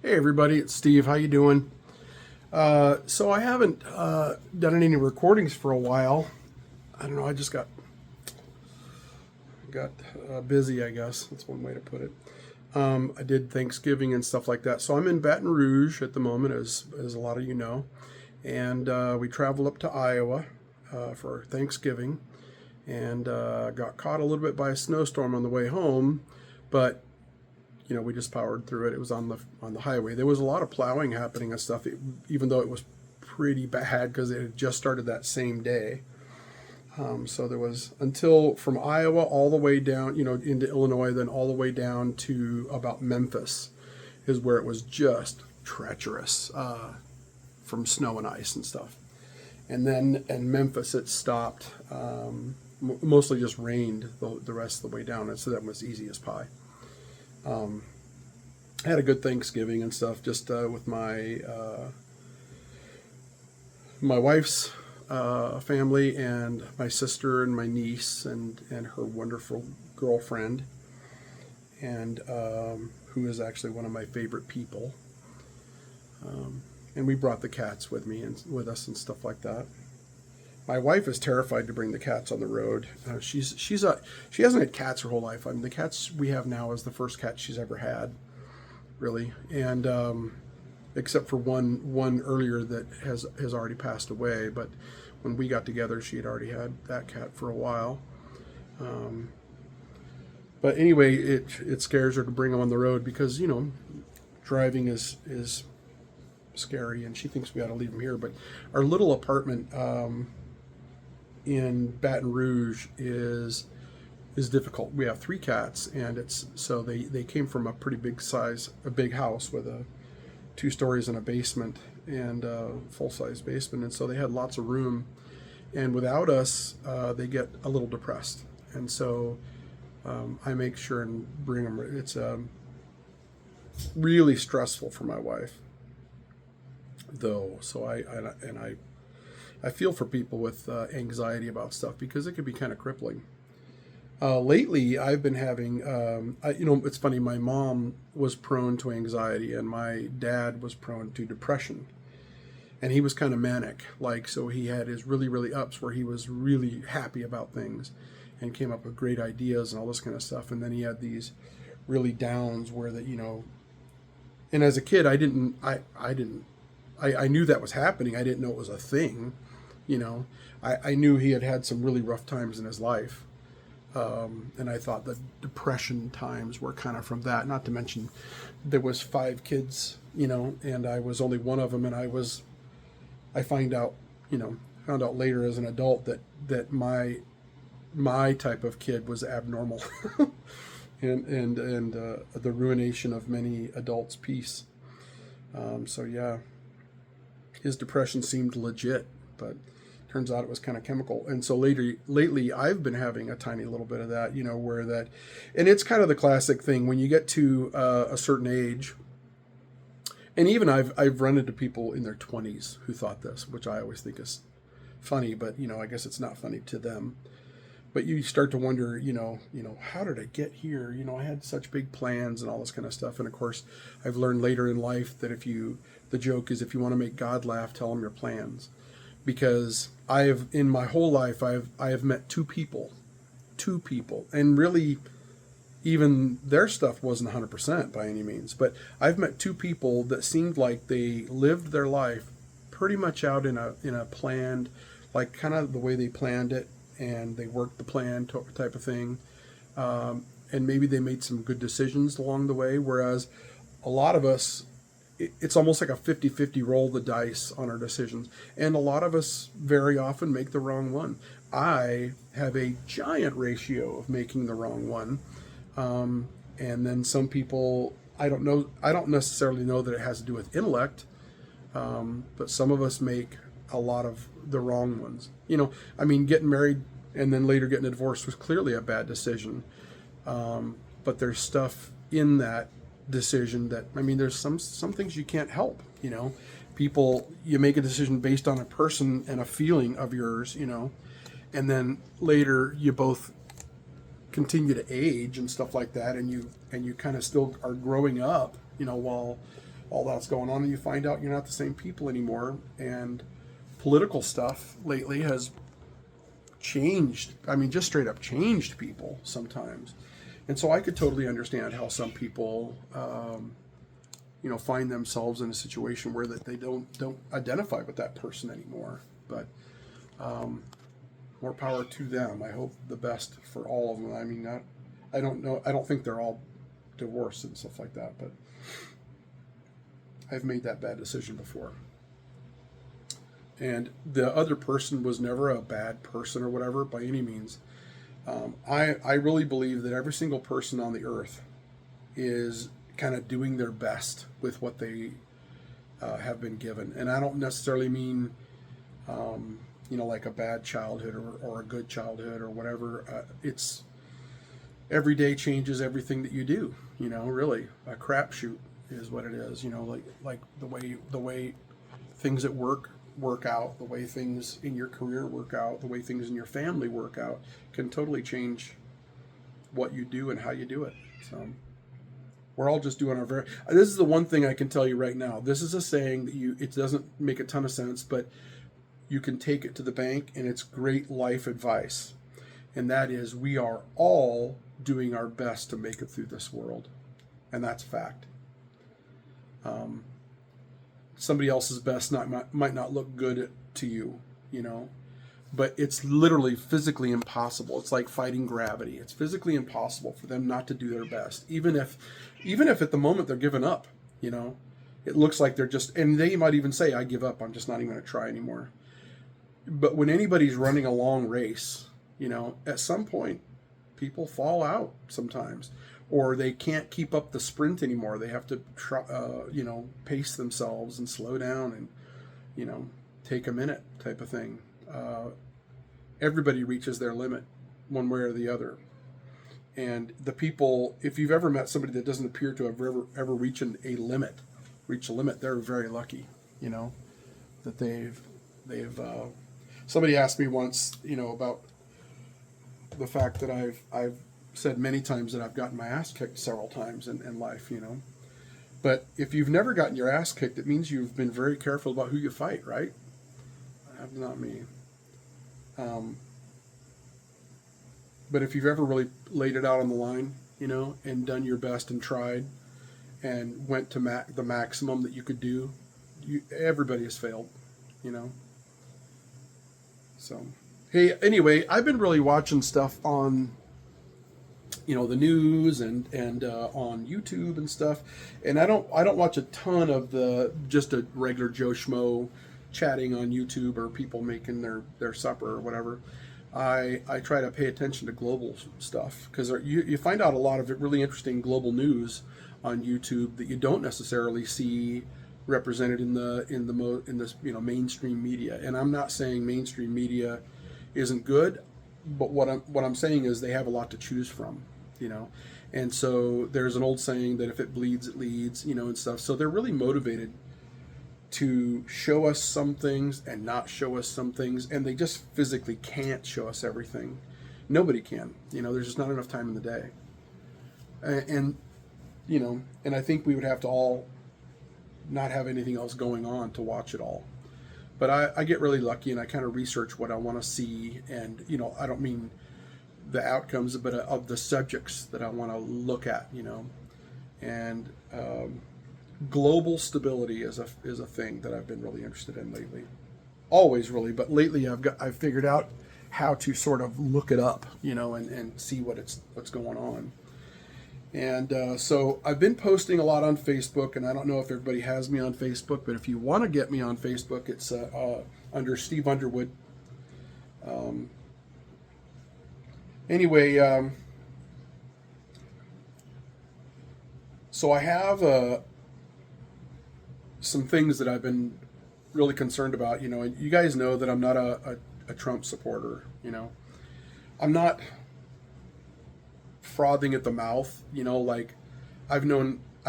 Hey everybody, it's Steve. How you doing? So I haven't done any recordings for a while. I don't know. I just got busy. I guess that's one way to put it. I did Thanksgiving and stuff like that. So I'm in Baton Rouge at the moment, as a lot of you know, and we traveled up to Iowa for Thanksgiving, and got caught a little bit by a snowstorm on the way home, but we just powered through it. It was on the highway. There was a lot of plowing happening and stuff, even though it was pretty bad because it had just started that same day. So there was until from Iowa all the way down, into Illinois, then all the way down to about Memphis, is where it was just treacherous from snow and ice and stuff. And then in Memphis it stopped. Mostly just rained the rest of the way down, and so that was easy as pie. I had a good Thanksgiving and stuff, just with my wife's family and my sister and my niece and her wonderful girlfriend, and who is actually one of my favorite people. And we brought the cats with me and with us and stuff like that. My wife is terrified to bring the cats on the road. She hasn't had cats her whole life. I mean, the cats we have now is the first cat she's ever had, really, and except for one earlier that has already passed away. But when we got together, she had already had that cat for a while. But anyway, it scares her to bring them on the road because driving is scary, and she thinks we ought to leave them here. But our little apartment in Baton Rouge is difficult. We have three cats, and they came from a pretty a big house with two stories and a basement and a full size basement, and so they had lots of room. And without us, they get a little depressed, and so I make sure and bring them. It's really stressful for my wife, though. So I feel for people with anxiety about stuff because it can be kind of crippling. Lately, I've been having, it's funny, my mom was prone to anxiety and my dad was prone to depression. And he was kind of manic, so he had his really, really ups where he was really happy about things and came up with great ideas and all this kind of stuff. And then he had these really downs where and as a kid, I knew that was happening. I didn't know it was a thing. I knew he had had some really rough times in his life. And I thought the depression times were kind of from that. Not to mention, there was five kids, and I was only one of them. And I found out later as an adult that my type of kid was abnormal, and the ruination of many adults' peace. So yeah, his depression seemed legit, but turns out it was kind of chemical. And so lately I've been having a tiny little bit of that, and it's kind of the classic thing when you get to a certain age. And even I've run into people in their 20s who thought this, which I always think is funny, but I guess it's not funny to them. But you start to wonder, how did I get here? I had such big plans and all this kind of stuff. And of course, I've learned later in life that the joke is if you want to make God laugh, tell him your plans. Because in my whole life, I have met two people, and really, even their stuff wasn't 100% by any means. But I've met two people that seemed like they lived their life pretty much out in a planned, like kind of the way they planned it, and they worked the plan type of thing. And maybe they made some good decisions along the way, whereas a lot of us, it's almost like a 50-50 roll the dice on our decisions. And a lot of us very often make the wrong one. I have a giant ratio of making the wrong one. And then some people, I don't necessarily know that it has to do with intellect, but some of us make a lot of the wrong ones. Getting married and then later getting a divorce was clearly a bad decision. But there's stuff in that decision that, there's some things you can't help. People, you make a decision based on a person and a feeling of yours, and then later you both continue to age and stuff like that, and you kind of still are growing up, while all that's going on, and you find out you're not the same people anymore. And political stuff lately has changed. I mean, just straight up changed people sometimes. And so I could totally understand how some people, find themselves in a situation where that they don't identify with that person anymore. But more power to them. I hope the best for all of them. I mean, I don't know. I don't think they're all divorced and stuff like that, but I've made that bad decision before. And the other person was never a bad person or whatever by any means. I really believe that every single person on the earth is kind of doing their best with what they have been given. And I don't necessarily mean, like a bad childhood or a good childhood or whatever. It's every day changes everything that you do. Really, a crapshoot is what it is. Like the way things at work out, the way things in your career work out, the way things in your family work out can totally change what you do and how you do it. So we're all just doing our very. This is the one thing I can tell you right now. This is a saying that it doesn't make a ton of sense, but you can take it to the bank, and it's great life advice. And that is, we are all doing our best to make it through this world, and that's fact. Somebody else's best might not look good to you, but it's literally physically impossible. It's like fighting gravity. It's physically impossible for them not to do their best, even if at the moment they're giving up. It looks like they're just, and they might even say, "I give up. I'm just not even going to try anymore." But when anybody's running a long race, at some point, people fall out sometimes, or they can't keep up the sprint anymore. They have to try, pace themselves and slow down and, take a minute type of thing. Everybody reaches their limit one way or the other. And the people, if you've ever met somebody that doesn't appear to have ever reached a limit, they're very lucky, that they've somebody asked me once, about the fact that I've said many times that I've gotten my ass kicked several times in life, But if you've never gotten your ass kicked, it means you've been very careful about who you fight, right? That's not me. But if you've ever really laid it out on the line, and done your best and tried and went to the maximum that you could do, everybody has failed, So, hey, anyway, I've been really watching stuff on the news and on YouTube and stuff, and I don't watch a ton of just a regular Joe Schmo chatting on YouTube or people making their supper or whatever. I try to pay attention to global stuff because you find out a lot of really interesting global news on YouTube that you don't necessarily see represented in the mainstream media. And I'm not saying mainstream media isn't good, but what I'm saying is they have a lot to choose from, And so there's an old saying that if it bleeds, it leads, and stuff. So they're really motivated to show us some things and not show us some things, and they just physically can't show us everything. Nobody can. There's just not enough time in the day. And I think we would have to all not have anything else going on to watch it all. But I get really lucky, and I kind of research what I want to see, and I don't mean the outcomes, but of the subjects that I want to look at, and global stability is a thing that I've been really interested in lately. Always really, but lately I've figured out how to sort of look it up, and see what's going on. And so I've been posting a lot on Facebook, and I don't know if everybody has me on Facebook, but if you want to get me on Facebook, it's under Steve Underwood. Anyway, so I have some things that I've been really concerned about, and you guys know that I'm not a Trump supporter, I'm not frothing at the mouth, like I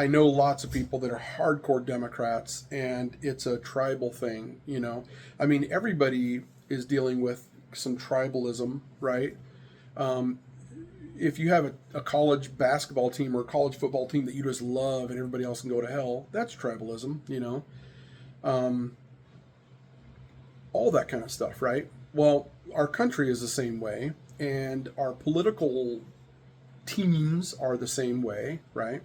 know lots of people that are hardcore Democrats, and it's a tribal thing, I mean, everybody is dealing with some tribalism, right? if you have a college basketball team or a college football team that you just love and everybody else can go to hell, that's tribalism, um, all that kind of stuff, right? Well, our country is the same way, and our political teams are the same way, right?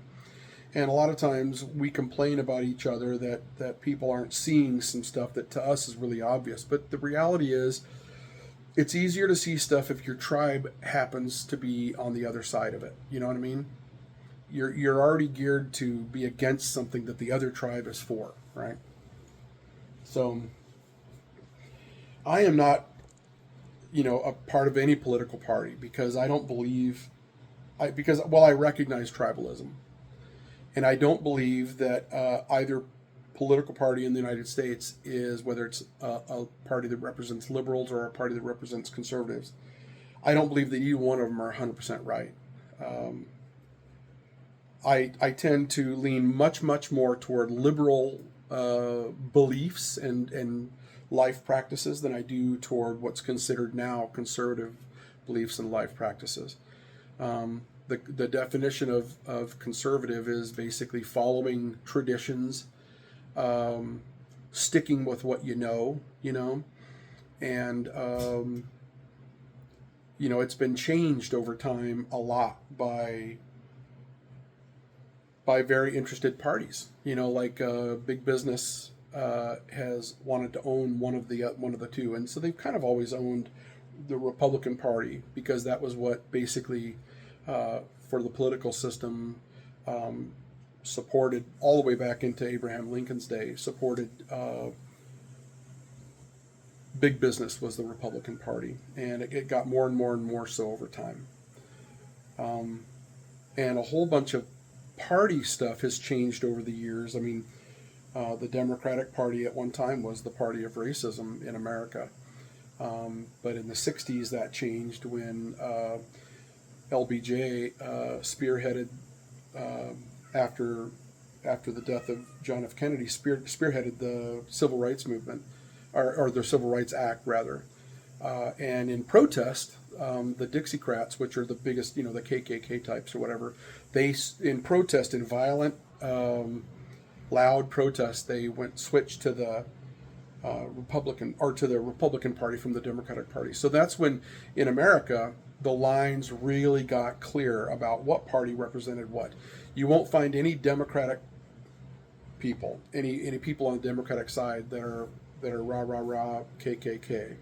And a lot of times we complain about each other that people aren't seeing some stuff that to us is really obvious. But the reality is, it's easier to see stuff if your tribe happens to be on the other side of it. You know what I mean? You're already geared to be against something that the other tribe is for, right? So I am not, a part of any political party because I don't believe, I recognize tribalism, and I don't believe that either political party in the United States is, whether it's a party that represents liberals or a party that represents conservatives, I don't believe that either one of them are 100% right. Um, I tend to lean much more toward liberal beliefs and life practices than I do toward what's considered now conservative beliefs and life practices. The definition of conservative is basically following traditions, sticking with what and it's been changed over time a lot by very interested parties. Like big business has wanted to own one of the two, and so they've kind of always owned the Republican Party because that was what basically for the political system supported all the way back into Abraham Lincoln's day. Supported big business was the Republican Party, and it got more and more and more so over time. And a whole bunch of party stuff has changed over the years. I mean, the Democratic Party at one time was the party of racism in America. But in the 60s, that changed when LBJ spearheaded, after the death of John F. Kennedy, spearheaded the Civil Rights Movement, or the Civil Rights Act, rather. And in protest, the Dixiecrats, which are the biggest, the KKK types or whatever, in protest, in violent, loud protest, they switched to the Republican Party from the Democratic Party. So that's when, in America, the lines really got clear about what party represented what. You won't find any Democratic people, any people on the Democratic side that are rah rah rah KKK.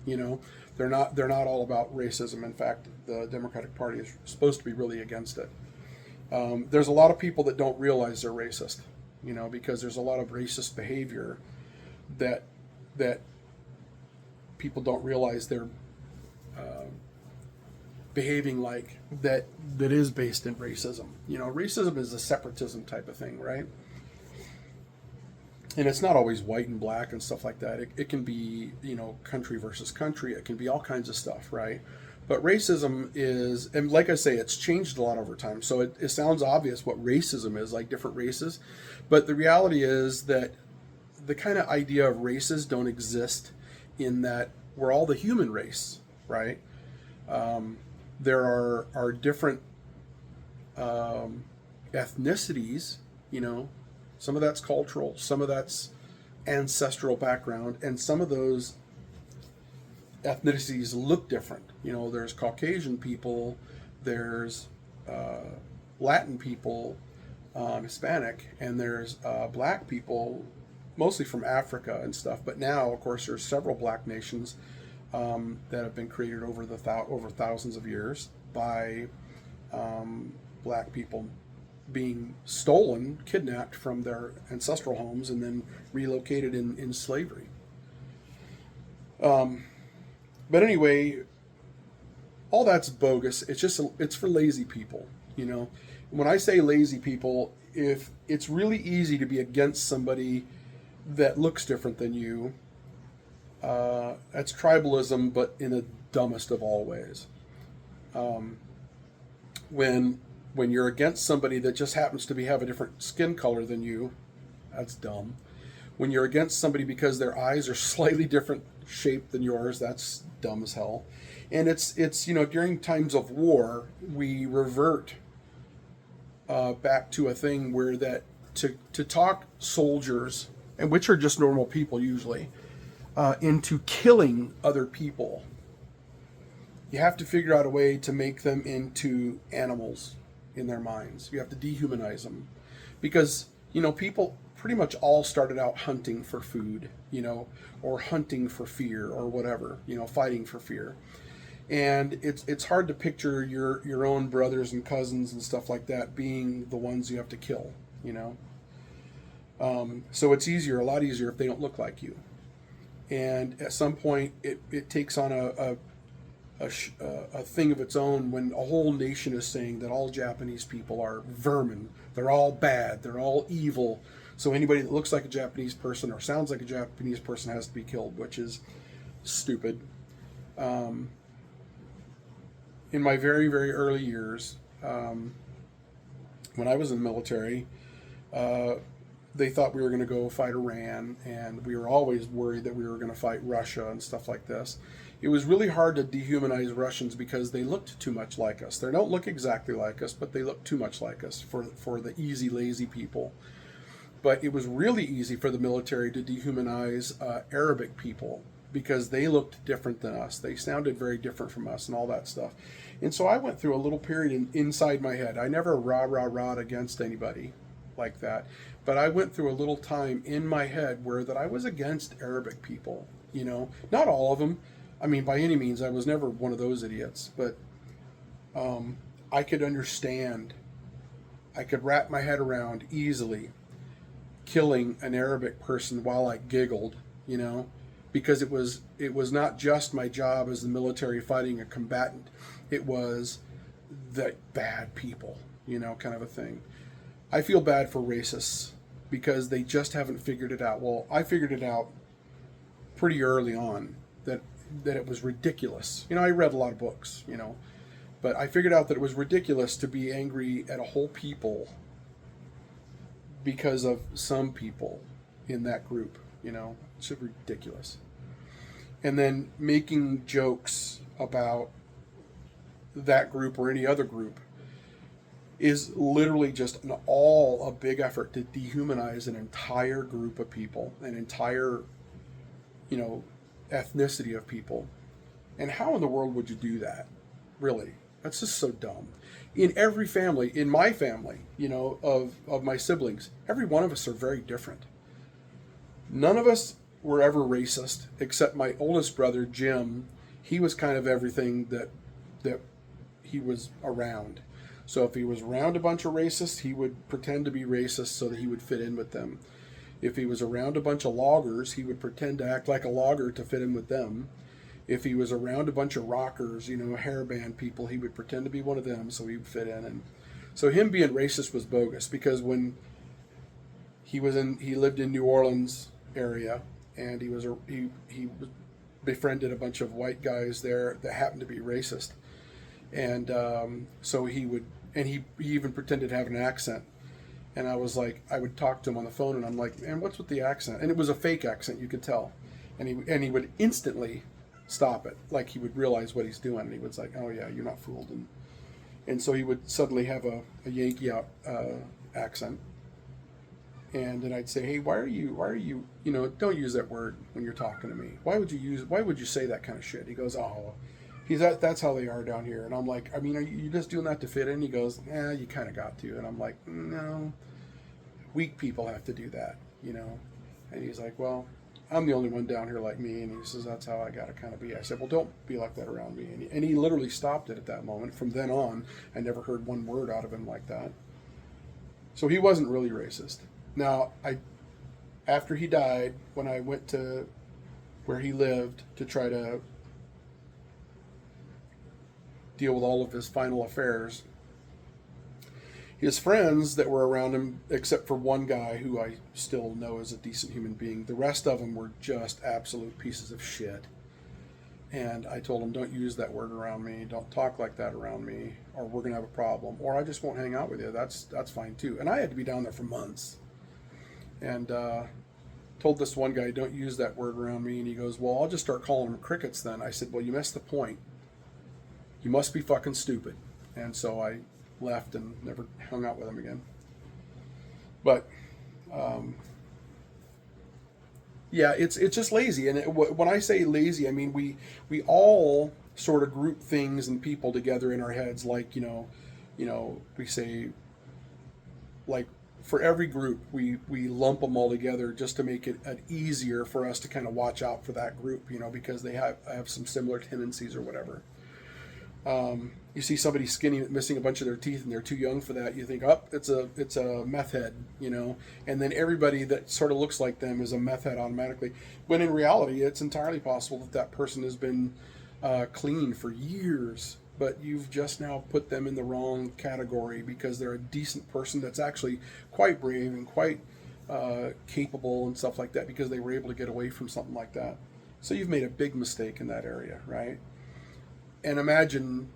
They're not all about racism. In fact, the Democratic Party is supposed to be really against it. There's a lot of people that don't realize they're racist, because there's a lot of racist behavior that people don't realize they're behaving like that is based in racism. Racism is a separatism type of thing, right? And it's not always white and black and stuff like that. It can be, country versus country. It can be all kinds of stuff, right? But racism is, and like I say, it's changed a lot over time. So it sounds obvious what racism is, like different races. But the reality is that the kind of idea of races don't exist in that we're all the human race, right? There are different ethnicities, some of that's cultural, some of that's ancestral background, and some of those ethnicities look different. There's Caucasian people, there's Latin people, Hispanic, and there's black people, mostly from Africa and stuff. But now, of course, there's several black nations that have been created over thousands of years by black people being kidnapped from their ancestral homes and then relocated in slavery. But anyway, all that's bogus. It's for lazy people, When I say lazy people, if it's really easy to be against somebody that looks different than you, that's tribalism, but in the dumbest of all ways. When you're against somebody that just happens to have a different skin color than you, that's dumb. When you're against somebody because their eyes are slightly different shaped than yours, that's dumb as hell. And it's during times of war, we revert back to a thing where that to talk soldiers, and which are just normal people usually, into killing other people, you have to figure out a way to make them into animals in their minds. You have to dehumanize them, because people pretty much all started out hunting for food, or hunting for fear or whatever, fighting for fear. And it's hard to picture your own brothers and cousins and stuff like that being the ones you have to kill, So it's a lot easier if they don't look like you. And at some point, it takes on a thing of its own when a whole nation is saying that all Japanese people are vermin. They're all bad. They're all evil. So anybody that looks like a Japanese person or sounds like a Japanese person has to be killed, which is stupid. In my very, very early years, when I was in the military, they thought we were going to go fight Iran, and we were always worried that we were going to fight Russia and stuff like this. It was really hard to dehumanize Russians because they looked too much like us. They don't look exactly like us, but they look too much like us for the easy, lazy people. But it was really easy for the military to dehumanize Arabic people because they looked different than us. They sounded very different from us and all that stuff. And so I went through a little period inside my head. I never rah against anybody like that. But I went through a little time in my head where that I was against Arabic people, Not all of them. I mean, by any means, I was never one of those idiots. But I could understand. I could wrap my head around easily killing an Arabic person while I giggled, because it was not just my job as the military fighting a combatant. It was the bad people, kind of a thing. I feel bad for racists because they just haven't figured it out. Well, I figured it out pretty early on that it was ridiculous. I read a lot of books, but I figured out that it was ridiculous to be angry at a whole people because of some people in that group, It's just ridiculous. And then making jokes about that group or any other group is literally just a big effort to dehumanize an entire group of people, an entire, ethnicity of people. And how in the world would you do that? Really? That's just so dumb. In every family, in my family, of my siblings, every one of us are very different. None of us were ever racist, except my oldest brother, Jim. He was kind of everything that he was around. So if he was around a bunch of racists, he would pretend to be racist so that he would fit in with them. If he was around a bunch of loggers, he would pretend to act like a logger to fit in with them. If he was around a bunch of rockers, hairband people, he would pretend to be one of them so he would fit in. And so him being racist was bogus, because when he lived in New Orleans area, and he befriended a bunch of white guys there that happened to be racist. And so he even pretended to have an accent. And I was like, I would talk to him on the phone, and I'm like, man, what's with the accent? And it was a fake accent, you could tell. And he would instantly stop it, like he would realize what he's doing, and he was like, oh yeah, you're not fooled. And so he would suddenly have a Yankee accent. And then I'd say, hey, why are you, don't use that word when you're talking to me. Why would you say that kind of shit? He goes, oh, that's how they are down here. And I'm like, I mean, are you just doing that to fit in? He goes, yeah, you kind of got to. And I'm like, no, weak people have to do that, And he's like, well, I'm the only one down here like me. And he says, that's how I got to kind of be. I said, well, don't be like that around me. And he literally stopped it at that moment. From then on, I never heard one word out of him like that. So he wasn't really racist. Now, after he died, when I went to where he lived to try to deal with all of his final affairs, his friends that were around him, except for one guy who I still know is a decent human being, the rest of them were just absolute pieces of shit. And I told him, don't use that word around me, don't talk like that around me, or we're going to have a problem, or I just won't hang out with you. That's fine too. And I had to be down there for months. And told this one guy, don't use that word around me. And he goes, well, I'll just start calling them crickets then. I said, well, you missed the point. You must be fucking stupid. And so I left and never hung out with him again. But, yeah, it's just lazy. And when I say lazy, I mean, we all sort of group things and people together in our heads. Like, we say, like, for every group, we lump them all together just to make it easier for us to kind of watch out for that group, because they have some similar tendencies or whatever. You see somebody skinny missing a bunch of their teeth and they're too young for that. You think, oh, it's a meth head, and then everybody that sort of looks like them is a meth head automatically. When in reality, it's entirely possible that person has been clean for years, but you've just now put them in the wrong category because they're a decent person that's actually quite brave and quite capable and stuff like that because they were able to get away from something like that. So you've made a big mistake in that area, right? And imagine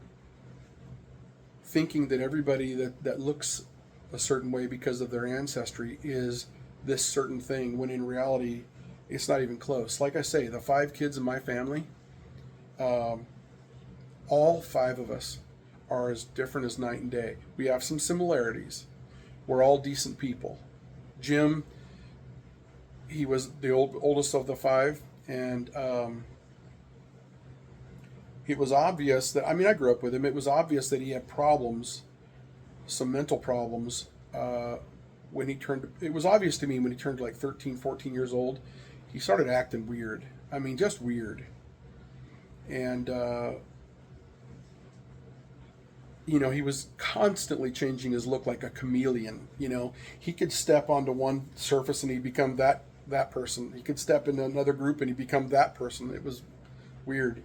thinking that everybody that looks a certain way because of their ancestry is this certain thing, when in reality, it's not even close. Like I say, the 5 kids in my family, all 5 of us are as different as night and day. We have some similarities. We're all decent people. Jim, he was the oldest of the 5, and it was obvious that, I grew up with him. It was obvious that he had problems, some mental problems, it was obvious to me when he turned like 13, 14 years old. He started acting weird. Just weird. And, he was constantly changing his look like a chameleon. He could step onto one surface and he'd become that person. He could step into another group and he'd become that person. It was weird.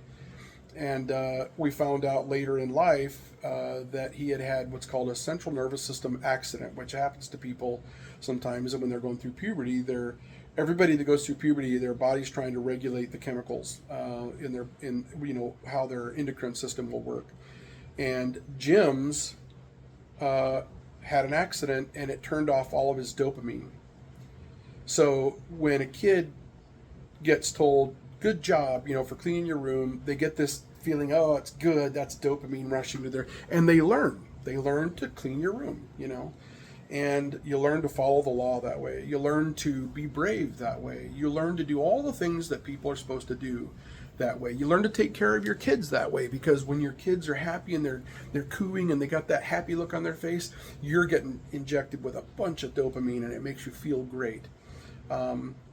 And we found out later in life that he had what's called a central nervous system accident, which happens to people sometimes when they're going through puberty. Everybody that goes through puberty, their body's trying to regulate the chemicals in how their endocrine system will work. And Jim's had an accident and it turned off all of his dopamine. So when a kid gets told, good job, for cleaning your room, they get this feeling, oh, it's good, that's dopamine rushing to and they learn to clean your room, and you learn to follow the law that way. You learn to be brave that way. You learn to do all the things that people are supposed to do that way. You learn to take care of your kids that way, because when your kids are happy and they're cooing and they got that happy look on their face, you're getting injected with a bunch of dopamine and it makes you feel great.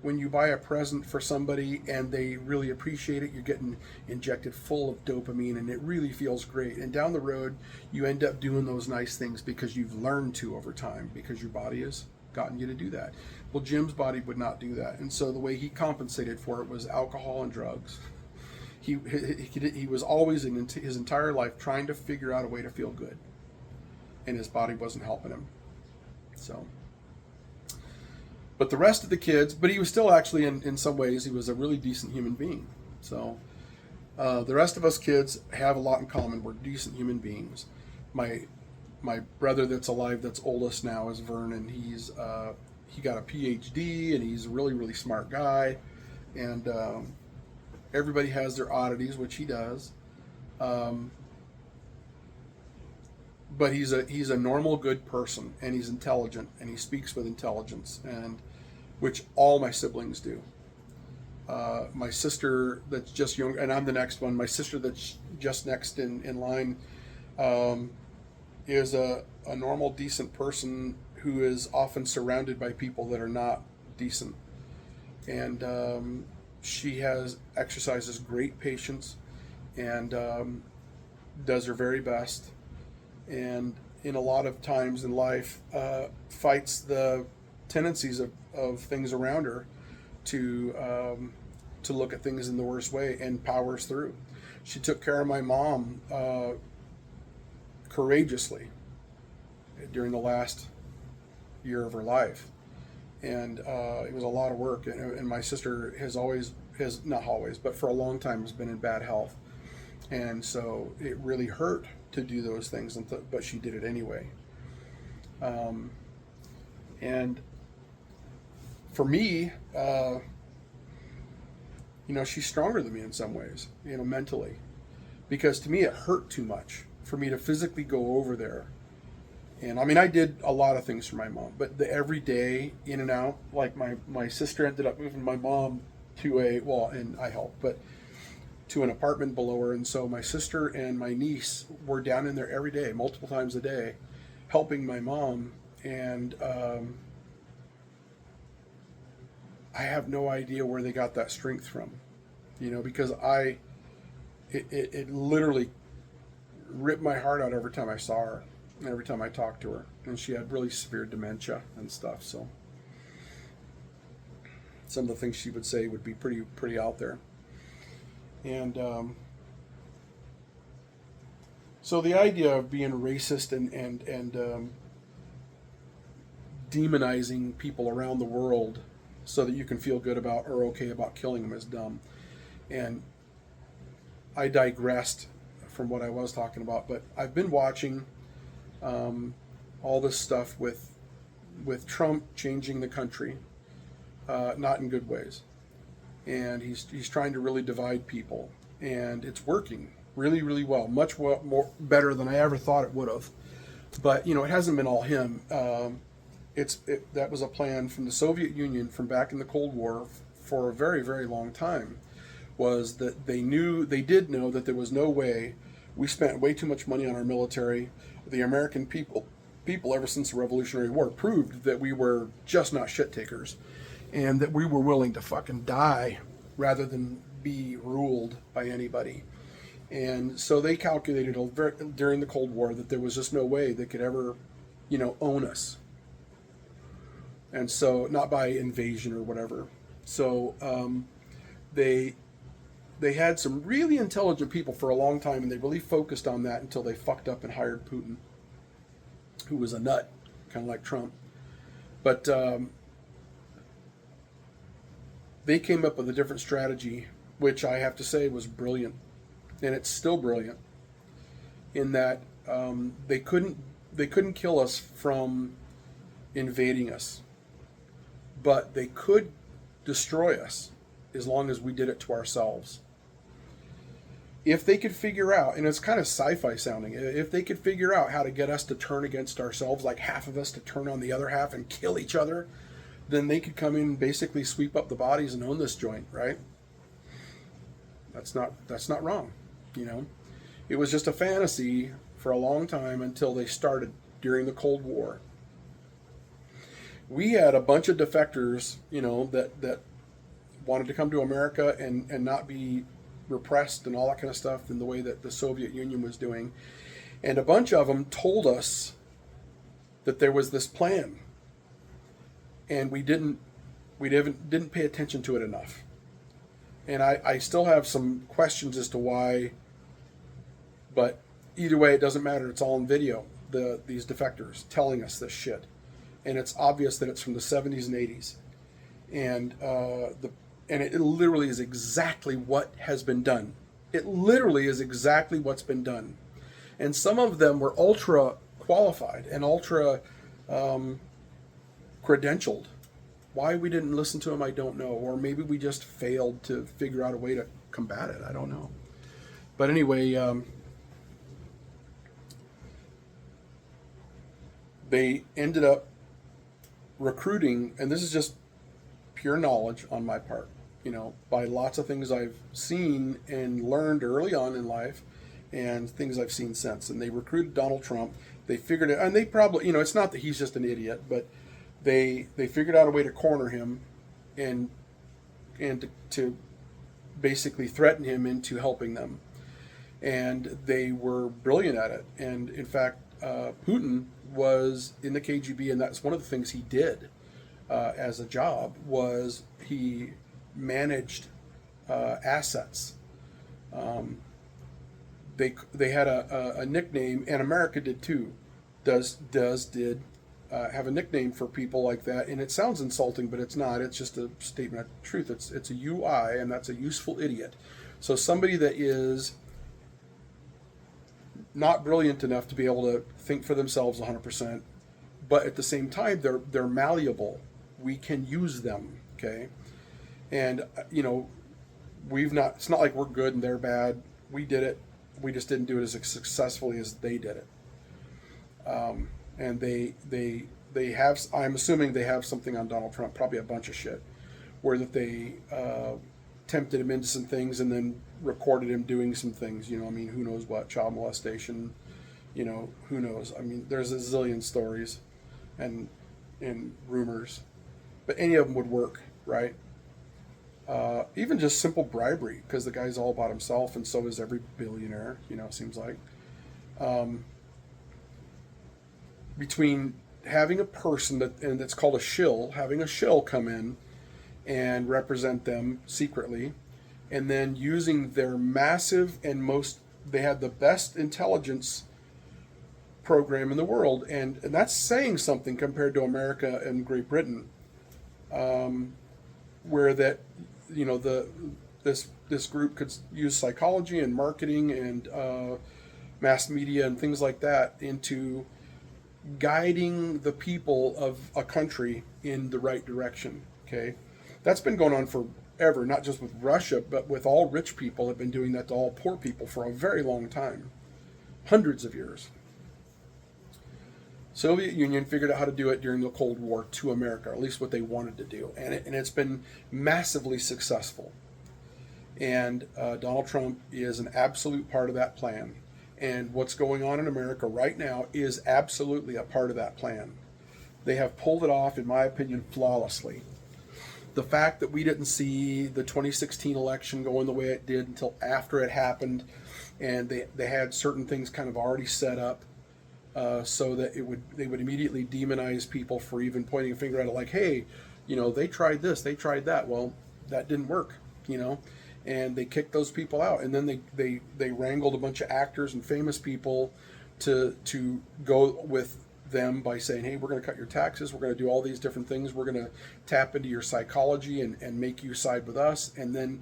When you buy a present for somebody and they really appreciate it, you're getting injected full of dopamine and it really feels great. And down the road, you end up doing those nice things because you've learned to over time, because your body has gotten you to do that. Well, Jim's body would not do that. And so the way he compensated for it was alcohol and drugs. He was always in his entire life trying to figure out a way to feel good. And his body wasn't helping him. So... But the rest of the kids, but he was still actually, in some ways, he was a really decent human being. So the rest of us kids have a lot in common. We're decent human beings. My brother that's alive, that's oldest now, is Vernon. He got a PhD and he's a really, really smart guy. And everybody has their oddities, which he does. But he's a normal, good person, and he's intelligent, and he speaks with intelligence, and which all my siblings do. My sister that's just young, and I'm the next one. My sister that's just next in line is a normal, decent person who is often surrounded by people that are not decent, and she exercises great patience, and does her very best. And in a lot of times in life, fights the tendencies of things around her to look at things in the worst way, and powers through. She took care of my mom courageously during the last year of her life, and it was a lot of work. And my sister has not always, but for a long time has been in bad health, and so it really hurt to do those things, but she did it anyway. And for me, she's stronger than me in some ways, mentally, because to me it hurt too much for me to physically go over there. And I mean, I did a lot of things for my mom, but the everyday in and out, like my sister ended up moving my mom to and I helped, but to an apartment below her. And so my sister and my niece were down in there every day, multiple times a day, helping my mom. And I have no idea where they got that strength from, because it literally ripped my heart out every time I saw her and every time I talked to her. And she had really severe dementia and stuff. So some of the things she would say would be pretty out there. And so the idea of being racist and demonizing people around the world so that you can feel good about or okay about killing them is dumb. And I digressed from what I was talking about, but I've been watching all this stuff with Trump changing the country, not in good ways, and he's trying to really divide people, and it's working really, really well, much more better than I ever thought it would have. But it hasn't been all him. That was a plan from the Soviet Union from back in the Cold War for a very, very long time. Was that they did know that there was no way. We spent way too much money on our military. The American people ever since the Revolutionary War proved that we were just not shit takers, and that we were willing to fucking die rather than be ruled by anybody. And so they calculated during the Cold War that there was just no way they could ever, own us. And so, not by invasion or whatever. So they had some really intelligent people for a long time, and they really focused on that until they fucked up and hired Putin, who was a nut, kind of like Trump. But they came up with a different strategy, which I have to say was brilliant, and it's still brilliant, in that they couldn't kill us from invading us, but they could destroy us as long as we did it to ourselves. If they could figure out, and it's kind of sci-fi sounding, if they could figure out how to get us to turn against ourselves, like half of us to turn on the other half and kill each other, then they could come in and basically sweep up the bodies and own this joint, right? That's not wrong, It was just a fantasy for a long time until they started during the Cold War. We had a bunch of defectors, that wanted to come to America and not be repressed and all that kind of stuff in the way that the Soviet Union was doing. And a bunch of them told us that there was this plan, and we didn't pay attention to it enough. And I still have some questions as to why, but either way, it doesn't matter. It's all in video, these defectors telling us this shit. And it's obvious that it's from the 70s and 80s. And it literally is exactly what has been done. It literally is exactly what's been done. And some of them were ultra qualified and ultra credentialed. Why we didn't listen to them, I don't know. Or maybe we just failed to figure out a way to combat it. I don't know. But anyway, they ended up recruiting, and this is just pure knowledge on my part, by lots of things I've seen and learned early on in life and things I've seen since. And they recruited Donald Trump. They figured it, and they probably, it's not that he's just an idiot, but they figured out a way to corner him and to basically threaten him into helping them. And they were brilliant at it. And in fact, Putin was in the KGB, and that's one of the things he did as a job, was he managed assets. They had a nickname, and America did too. Did have a nickname for people like that, and it sounds insulting, but it's not. It's just a statement of truth. It's a UI, and that's a useful idiot. So somebody that is not brilliant enough to be able to think for themselves 100%, but at the same time they're malleable we can use them. Okay, and we've not. It's not like we're good and they're bad. We did it. We just didn't do it as successfully as they did it. And they have. I'm assuming they have something on Donald Trump, probably a bunch of shit, where that they tempted him into some things and then recorded him doing some things. I mean, who knows what, child molestation. Who knows? I mean, there's a zillion stories, and rumors, but any of them would work, right? Even just simple bribery, because the guy's all about himself, and so is every billionaire. It seems like. Between having a person that's called a shill, having a shill come in and represent them secretly, and then using their massive and they had the best intelligence program in the world, and that's saying something compared to America and Great Britain, where that this group could use psychology and marketing and mass media and things like that into guiding the people of a country in the right direction. Okay, that's been going on forever, not just with Russia, but with all rich people have been doing that to all poor people for a very long time, hundreds of years. Soviet Union figured out how to do it during the Cold War to America, or at least what they wanted to do, and it's been massively successful. And Donald Trump is an absolute part of that plan. And what's going on in America right now is absolutely a part of that plan. They have pulled it off, in my opinion, flawlessly. The fact that we didn't see the 2016 election going the way it did until after it happened, and they had certain things kind of already set up so that they would immediately demonize people for even pointing a finger at it, like, hey, they tried this, they tried that. Well, that didn't work, and they kicked those people out, and then they wrangled a bunch of actors and famous people to go with them by saying, hey, we're going to cut your taxes, we're going to do all these different things, we're going to tap into your psychology and make you side with us, and then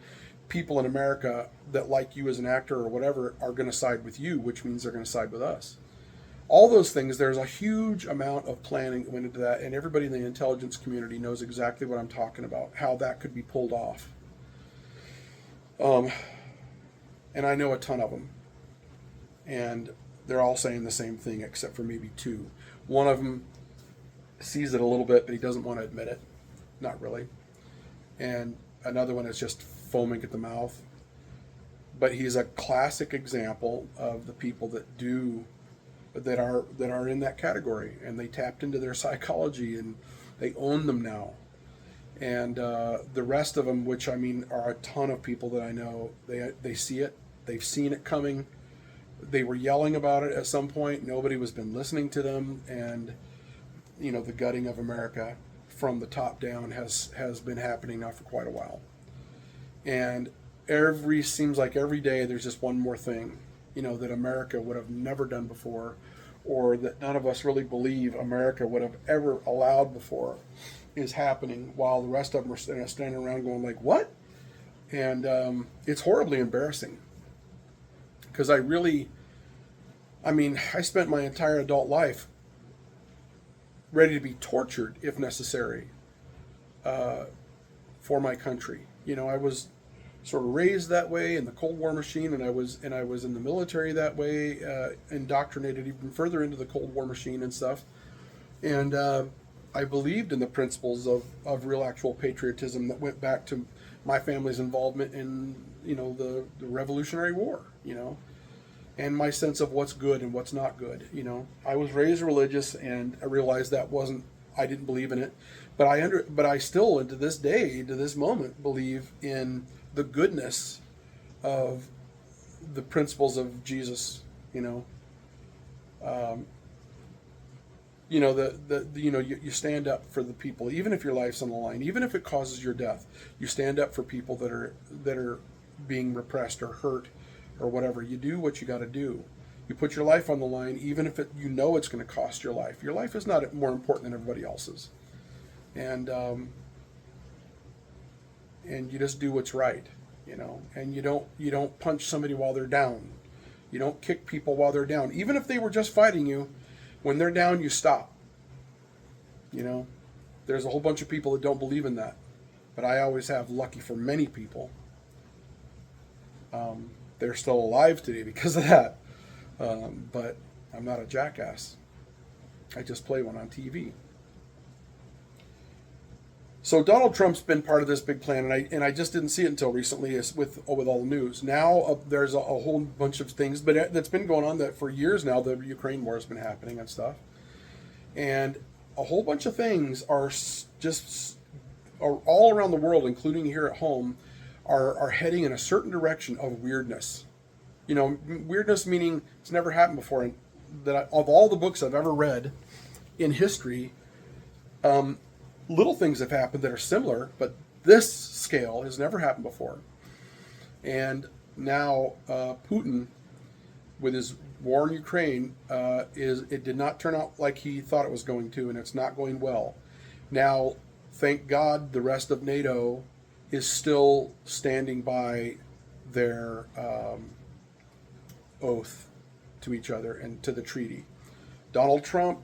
people in America that like you as an actor or whatever are going to side with you, which means they're going to side with us. All those things, there's a huge amount of planning that went into that, and everybody in the intelligence community knows exactly what I'm talking about, how that could be pulled off. And I know a ton of them, and they're all saying the same thing except for maybe two. One of them sees it a little bit, but he doesn't want to admit it, not really. And another one is just foaming at the mouth. But he's a classic example of the people that are in that category, and they tapped into their psychology and they own them now. And the rest of them, which I mean are a ton of people that I know, they see it, they've seen it coming. They were yelling about it at some point. Nobody was been listening to them, and the gutting of America from the top down has been happening now for quite a while. And seems like every day there's just one more thing, that America would have never done before, or that none of us really believe America would have ever allowed before, is happening, while the rest of them are standing around going like, what? And it's horribly embarrassing, because I spent my entire adult life ready to be tortured if necessary for my country. I was sort of raised that way in the Cold War machine, and I was in the military that way, indoctrinated even further into the Cold War machine and stuff. And I believed in the principles of real actual patriotism that went back to my family's involvement in the Revolutionary War, and my sense of what's good and what's not good. I was raised religious, and I realized I didn't believe in it, but I still, to this day, to this moment, believe in the goodness of the principles of Jesus. You stand up for the people, even if your life's on the line, even if it causes your death. You stand up for people that are being repressed or hurt or whatever. You do what you got to do. You put your life on the line, even if it's going to cost your life. Your life is not more important than everybody else's, and you just do what's right, And you don't punch somebody while they're down. You don't kick people while they're down, even if they were just fighting you. When they're down, you stop. There's a whole bunch of people that don't believe in that. But I always have, lucky for many people, they're still alive today because of that. But I'm not a jackass. I just play one on TV. So Donald Trump's been part of this big plan, and I just didn't see it until recently with all the news. Now there's a whole bunch of things, but that's been going on that for years now. The Ukraine war has been happening and stuff, and a whole bunch of things are all around the world, including here at home, are heading in a certain direction of weirdness. You know, weirdness meaning it's never happened before. And of all the books I've ever read in history, little things have happened that are similar, but this scale has never happened before. And now Putin, with his war in Ukraine, it did not turn out like he thought it was going to, and it's not going well. Now, thank God, the rest of NATO is still standing by their oath to each other and to the treaty. Donald Trump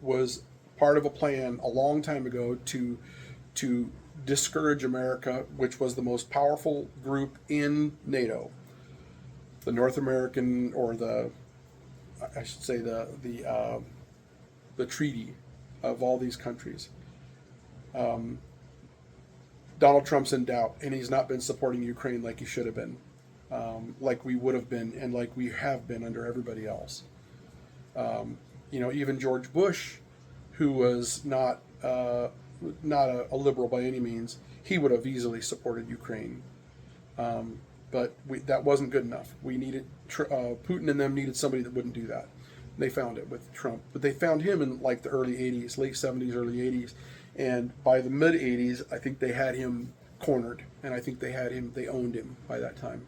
was part of a plan a long time ago to discourage America, which was the most powerful group in NATO, the North American, or I should say the treaty of all these countries. Donald Trump's in doubt, and he's not been supporting Ukraine like he should have been, like we would have been, and like we have been under everybody else. Even George Bush, who was not a liberal by any means, he would have easily supported Ukraine. But that wasn't good enough. We needed Putin and them needed somebody that wouldn't do that. They found it with Trump, but they found him in like the early 80s, late 70s, early 80s, and by the mid 80s, I think they had him cornered, and I think they owned him by that time.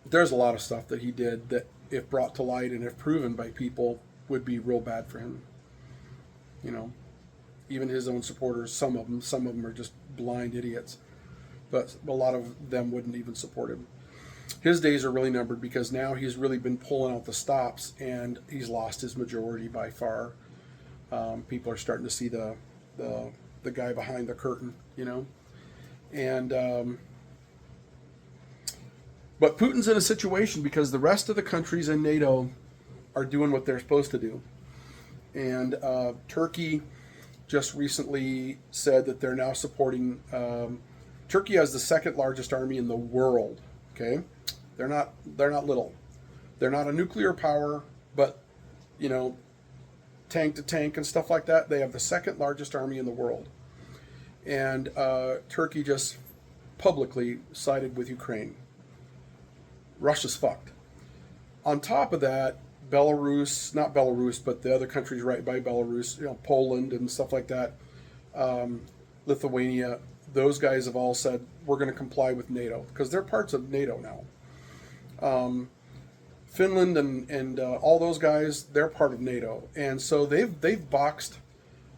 There's a lot of stuff that he did that, if brought to light and if proven by people, would be real bad for him. Even his own supporters, some of them are just blind idiots, but a lot of them wouldn't even support him. His days are really numbered because now he's really been pulling out the stops, and he's lost his majority by far. People are starting to see the guy behind the curtain, and but Putin's in a situation because the rest of the countries in NATO are doing what they're supposed to do. And Turkey just recently said that they're now supporting. Turkey has the second largest army in the world. Okay, they're not little. They're not a nuclear power, but tank to tank and stuff like that. They have the second largest army in the world. And Turkey just publicly sided with Ukraine. Russia's fucked. On top of that, Belarus, not Belarus, but the other countries right by Belarus, Poland and stuff like that, Lithuania, those guys have all said, we're going to comply with NATO, because they're parts of NATO now. Finland and all those guys, they're part of NATO. And so they've boxed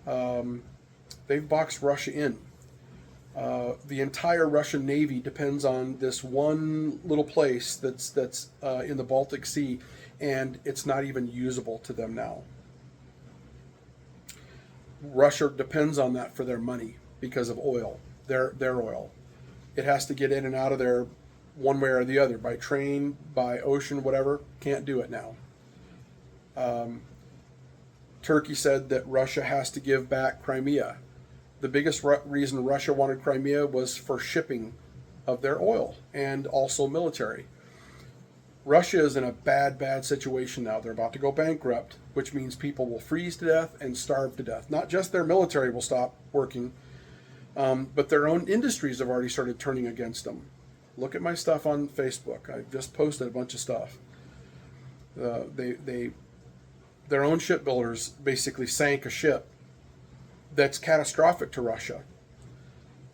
Russia in. The entire Russian Navy depends on this one little place that's in the Baltic Sea, and it's not even usable to them now. Russia depends on that for their money because of oil, their oil. It has to get in and out of there one way or the other, by train, by ocean, whatever. Can't do it now. Turkey said that Russia has to give back Crimea. The biggest reason Russia wanted Crimea was for shipping of their oil and also military. Russia is in a bad situation now. They're about to go bankrupt, which means people will freeze to death and starve to death. Not just their military will stop working, but their own industries have already started turning against them. Look at my stuff on Facebook. I just posted a bunch of stuff. Their own shipbuilders basically sank a ship that's catastrophic to Russia.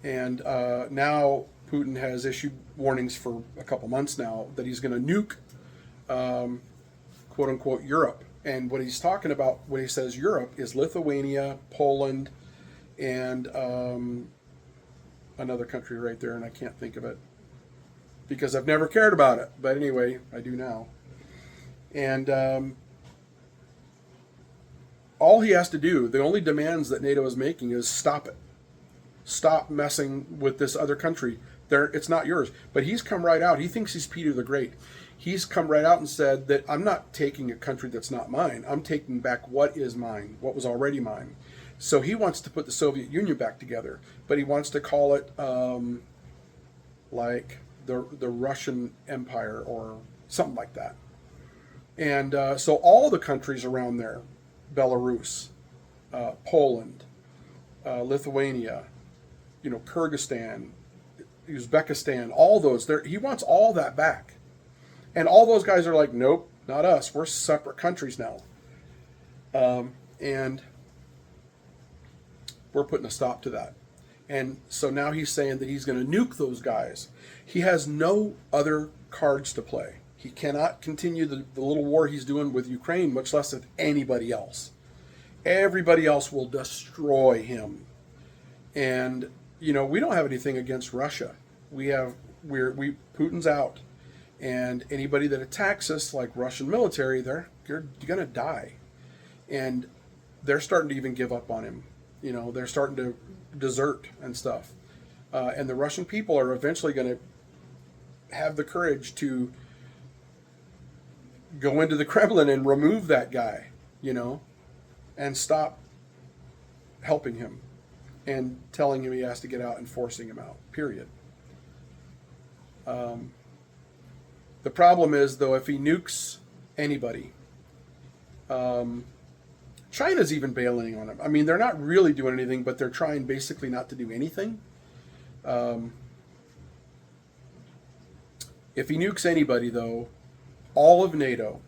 And now Putin has issued warnings for a couple months now that he's going to nuke, quote unquote, Europe. And what he's talking about when he says Europe is Lithuania, Poland, and another country right there, and I can't think of it because I've never cared about it. But anyway, I do now. And all he has to do, the only demands that NATO is making is stop it. Stop messing with this other country. It's not yours. But he's come right out. He thinks he's Peter the Great. He's come right out and said that I'm not taking a country that's not mine. I'm taking back what is mine, what was already mine. So he wants to put the Soviet Union back together, but he wants to call it like the Russian Empire or something like that. And so all the countries around there, Belarus, Poland, Lithuania, Kyrgyzstan, Uzbekistan, all those, he wants all that back. And all those guys are like, nope, not us. We're separate countries now. And we're putting a stop to that. And so now he's saying that he's going to nuke those guys. He has no other cards to play. He cannot continue the little war he's doing with Ukraine, much less with anybody else. Everybody else will destroy him. And, we don't have anything against Russia. Putin's out. And anybody that attacks us, like Russian military, you're going to die. And they're starting to even give up on him. They're starting to desert and stuff. And the Russian people are eventually going to have the courage to go into the Kremlin and remove that guy, and stop helping him and telling him he has to get out and forcing him out, period. The problem is, though, if he nukes anybody, China's even bailing on him. I mean, they're not really doing anything, but they're trying basically not to do anything. If he nukes anybody, though, all of NATO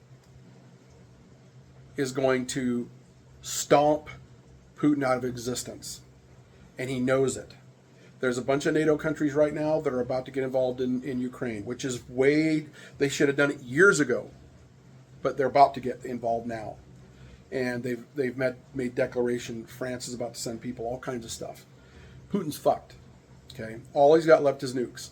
is going to stomp Putin out of existence. And he knows it. There's a bunch of NATO countries right now that are about to get involved in Ukraine, which is they should have done it years ago. But they're about to get involved now. And they've made declaration. France is about to send people, all kinds of stuff. Putin's fucked. Okay, all he's got left is nukes,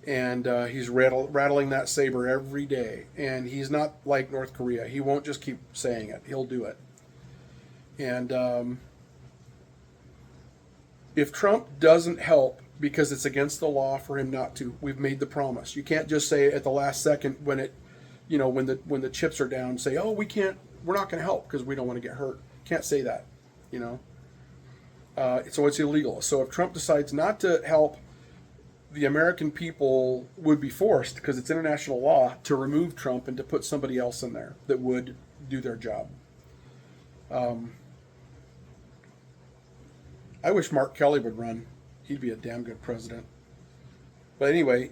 and he's rattling that saber every day. And he's not like North Korea. He won't just keep saying it. He'll do it. And if Trump doesn't help, because it's against the law for him not to, we've made the promise. You can't just say at the last second when the chips are down, say, oh, we're not going to help because we don't want to get hurt. Can't say that, so it's illegal. So if Trump decides not to help, the American people would be forced, because it's international law, to remove Trump and to put somebody else in there that would do their job. I wish Mark Kelly would run. He'd be a damn good president. But anyway,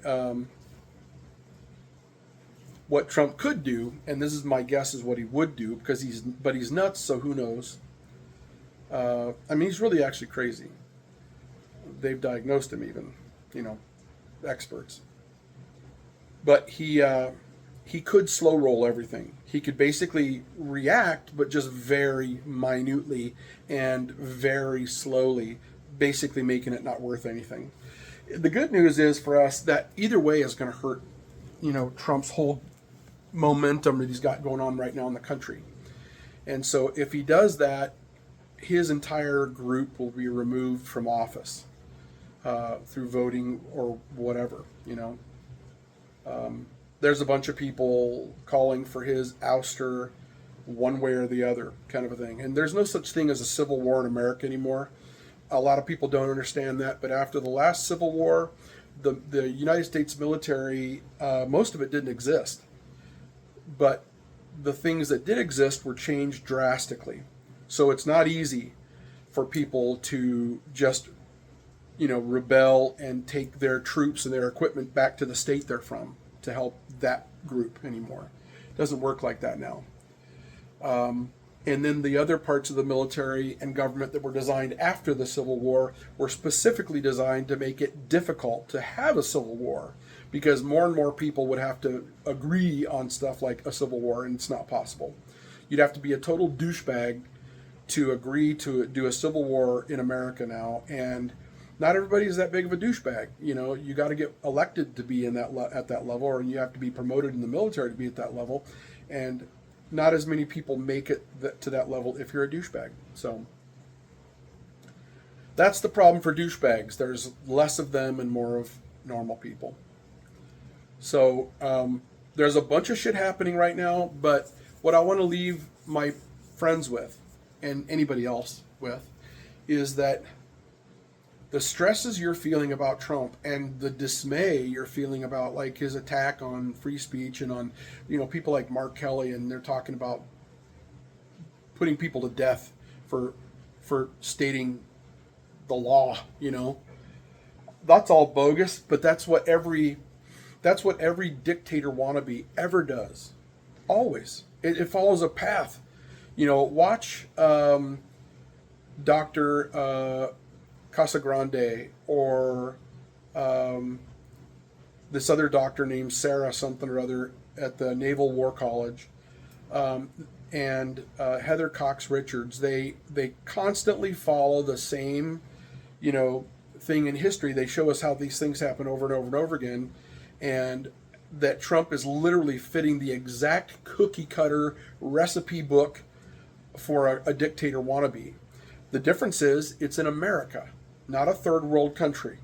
what Trump could do, and this is my guess is what he would do, because he's nuts, so who knows? He's really actually crazy. They've diagnosed him even, experts. But he could slow roll everything. He could basically react, but just very minutely and very slowly, basically making it not worth anything. The good news is for us that either way is going to hurt, Trump's whole momentum that he's got going on right now in the country. And so if he does that, his entire group will be removed from office through voting or whatever, There's a bunch of people calling for his ouster one way or the other, kind of a thing. And there's no such thing as a civil war in America anymore. A lot of people don't understand that, but after the last Civil War, the United States military, most of it didn't exist. But the things that did exist were changed drastically. So it's not easy for people to just, rebel and take their troops and their equipment back to the state they're from to help that group anymore. It doesn't work like that now. And then the other parts of the military and government that were designed after the Civil War were specifically designed to make it difficult to have a civil war, because more and more people would have to agree on stuff like a civil war, and it's not possible. You'd have to be a total douchebag to agree to do a civil war in America now, and not everybody is that big of a douchebag. You got to get elected to be in that at that level, or you have to be promoted in the military to be at that level. And not as many people make it to that level if you're a douchebag. So that's the problem for douchebags. There's less of them and more of normal people. So there's a bunch of shit happening right now, but what I want to leave my friends with, and anybody else with, is that the stresses you're feeling about Trump and the dismay you're feeling about like his attack on free speech and on, people like Mark Kelly, and they're talking about putting people to death for stating the law, That's all bogus, but that's what every dictator wannabe ever does. Always. It follows a path. Watch Dr. Casagrande or this other doctor named Sarah something or other at the Naval War College, and Heather Cox Richards. They constantly follow the same, thing in history. They show us how these things happen over and over and over again, and that Trump is literally fitting the exact cookie cutter recipe book for a dictator wannabe. The difference is it's in America, not a third world country.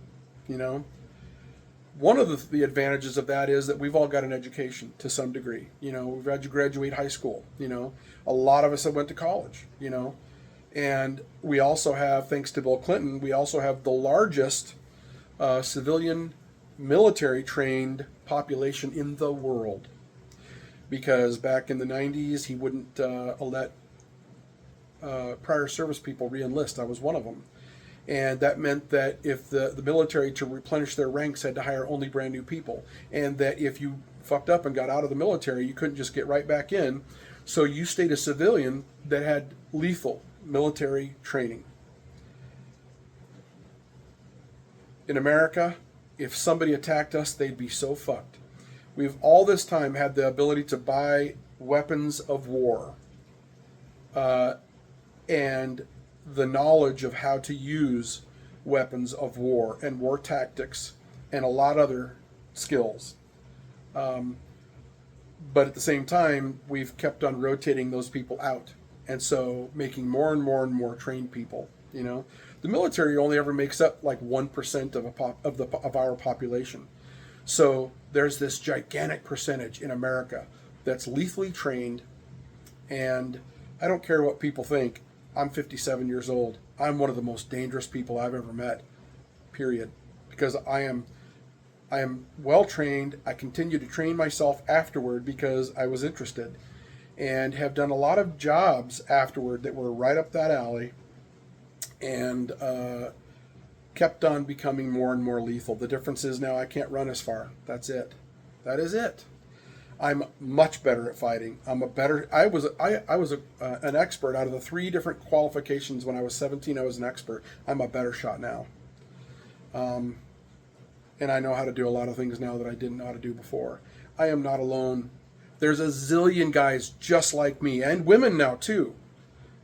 One of the advantages of that is that we've all got an education to some degree. We've had to graduate high school. A lot of us have went to college. And we also have, thanks to Bill Clinton, we also have the largest civilian military trained population in the world. Because back in the 90s, he wouldn't let prior service people re-enlist. I was one of them. And that meant that if the military, to replenish their ranks, had to hire only brand new people. And that if you fucked up and got out of the military, you couldn't just get right back in. So you stayed a civilian that had lethal military training. In America, if somebody attacked us, they'd be so fucked. We've all this time had the ability to buy weapons of war and the knowledge of how to use weapons of war and war tactics and a lot of other skills. But at the same time, we've kept on rotating those people out. And so making more and more and more trained people, The military only ever makes up like 1% of our population. So there's this gigantic percentage in America that's lethally trained, and I don't care what people think. I'm 57 years old. I'm one of the most dangerous people I've ever met, period. Because I am well trained. I continue to train myself afterward because I was interested, and have done a lot of jobs afterward that were right up that alley, and kept on becoming more and more lethal. The difference is now I can't run as far. That's it. That is it. I'm much better at fighting. I was an expert out of the 3 different qualifications. When I was 17, I was an expert. I'm a better shot now. And I know how to do a lot of things now that I didn't know how to do before. I am not alone. There's a zillion guys just like me, and women now too.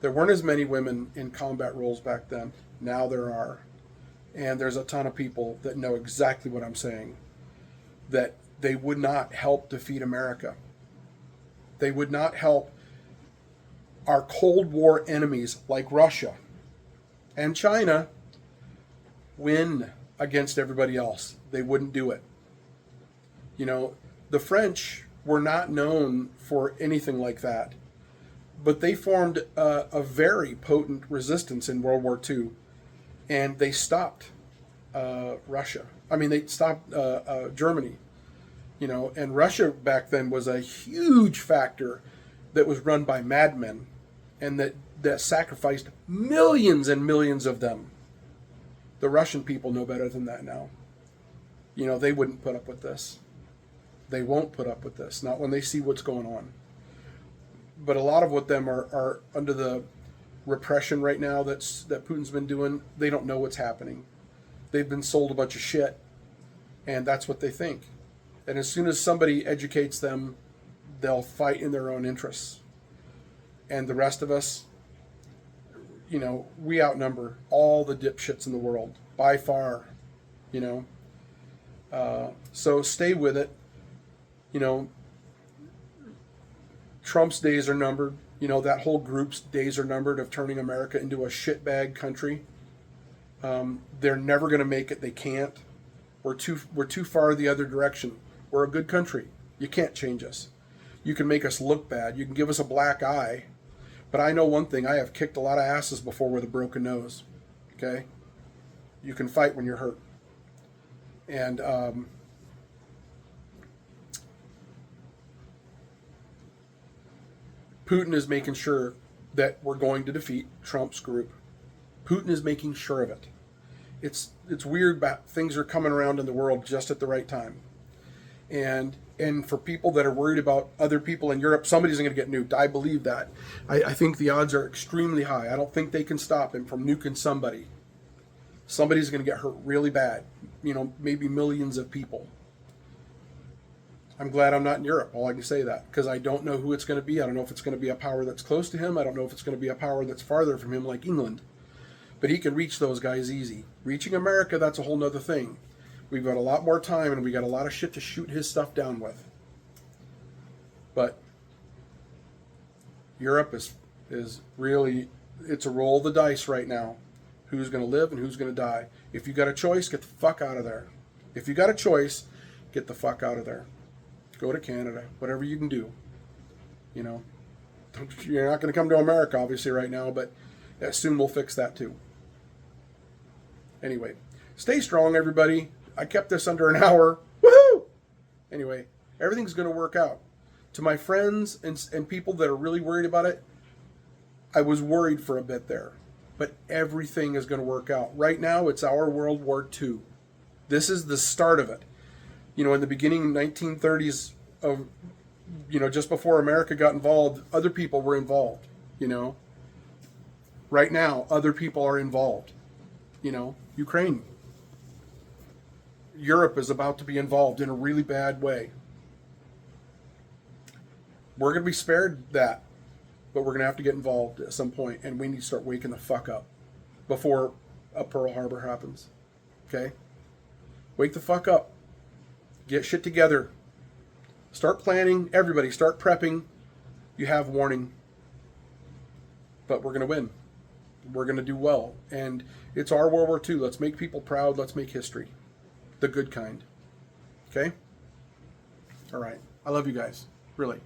There weren't as many women in combat roles back then. Now there are. And there's a ton of people that know exactly what I'm saying, that they would not help defeat America. They would not help our Cold War enemies like Russia and China win against everybody else. They wouldn't do it. The French were not known for anything like that, but they formed a very potent resistance in World War II, and they stopped Russia. They stopped Germany. And Russia back then was a huge factor that was run by madmen, and that sacrificed millions and millions of them. The Russian people know better than that now. They wouldn't put up with this. They won't put up with this, not when they see what's going on. But a lot of what them are under the repression right now that Putin's been doing. They don't know what's happening. They've been sold a bunch of shit, and that's what they think. And as soon as somebody educates them, they'll fight in their own interests. And the rest of us, we outnumber all the dipshits in the world by far, So stay with it. Trump's days are numbered. You know, that whole group's days are numbered of turning America into a shitbag country. They're never going to make it. They can't. We're too far the other direction. We're a good country. You can't change us. You can make us look bad. You can give us a black eye. But I know one thing. I have kicked a lot of asses before with a broken nose. Okay? You can fight when you're hurt. And Putin is making sure that we're going to defeat Trump's group. Putin is making sure of it. It's weird, but things are coming around in the world just at the right time. And for people that are worried about other people in Europe, somebody's going to get nuked. I believe that. I think the odds are extremely high. I don't think they can stop him from nuking somebody. Somebody's going to get hurt really bad. You know, maybe millions of people. I'm glad I'm not in Europe. All I can say that, because I don't know who it's going to be. I don't know if it's going to be a power that's close to him. I don't know if it's going to be a power that's farther from him, like England. But he can reach those guys easy. Reaching America, that's a whole nother thing. We've got a lot more time, and we got a lot of shit to shoot his stuff down with. But Europe is really, it's a roll of the dice right now. Who's going to live and who's going to die. If you got a choice, get the fuck out of there. If you got a choice, get the fuck out of there. Go to Canada. Whatever you can do. You know, you're not going to come to America, obviously, right now, but soon we'll fix that too. Anyway, stay strong, everybody. I kept this under an hour. Woohoo! Anyway, everything's going to work out. To my friends and people that are really worried about it, I was worried for a bit there. But everything is going to work out. Right now, it's our World War II. This is the start of it. You know, in the beginning 1930s, of, you know, just before America got involved, other people were involved, you know. Right now, other people are involved. You know, Ukraine. Europe is about to be involved in a really bad way. We're going to be spared that, but we're going to have to get involved at some point, and we need to start waking the fuck up before a Pearl Harbor happens. Okay? Wake the fuck up. Get shit together. Start planning. Everybody, start prepping. You have warning. But we're going to win. We're going to do well. And it's our World War II. Let's make people proud. Let's make history. The good kind. Okay? All right. I love you guys. Really.